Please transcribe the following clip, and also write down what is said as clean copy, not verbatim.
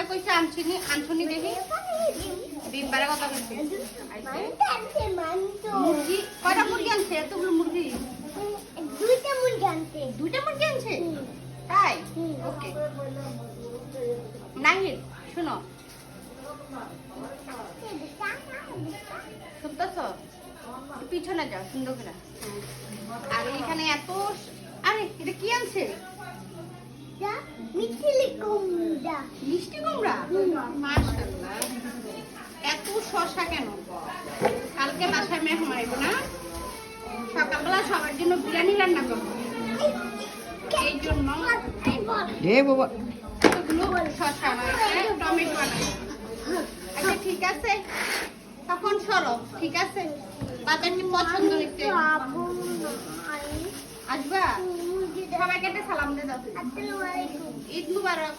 কইছে আনছিনি আনছনি দেখি ডিম পাড়া কথা কইছে মুরগি কয়টা মুরগি আনছে এতগুলো মুরগি দুইটা মুরগি আনছে তাই ওকে নাহিদ শুনো শুনতেছো পিছনে যাও সুন্দর করে আর এখানে এত আরে এটা কি আনছে মিষ্টি কুমড়া মাশাআল্লাহ এত শসা কেন কালকে বাসায় মেহমান আইবো না সকালবেলা সবার জন্য বিরিয়ানি রান্না করবো এই জন্য বাবা এতগুলো শসা টমেটো বানাই আচ্ছা ঠিক আছে তখন সরো ঠিক আছে বাজার কি পছন্দ হইছে আসবা সবাইকে একটা সালাম দিয়ে দাও ঈদ মুবারক